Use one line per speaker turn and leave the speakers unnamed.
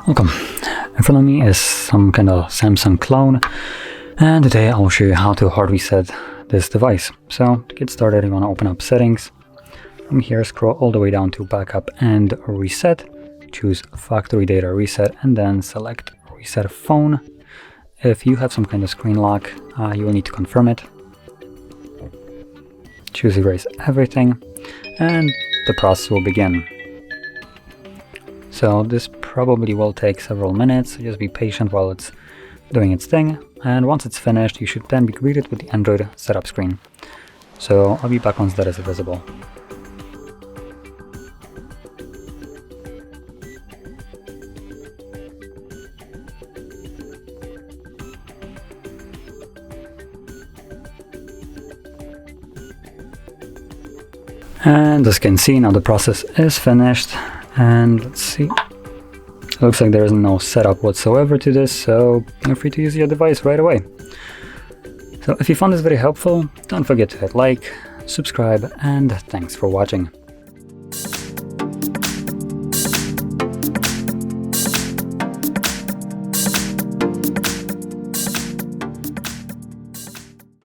Welcome. In front of me is some kind of Samsung clone, and today I'll show you how to hard reset this device. So to get started, you want to open up settings. From here, scroll all the way down to backup and reset. Choose factory data reset and then select reset phone. If you have some kind of screen lock, you will need to confirm it. Choose erase everything and the process will begin. So this probably will take several minutes, so just be patient while it's doing its thing, and once it's finished you should then be greeted with the Android setup screen. So I'll be back once that is visible. And as you can see, now the process is finished. And let's see, it looks like there is no setup whatsoever to this, so you're free to use your device right away. So if you found this very helpful, don't forget to hit like, subscribe, and thanks for watching.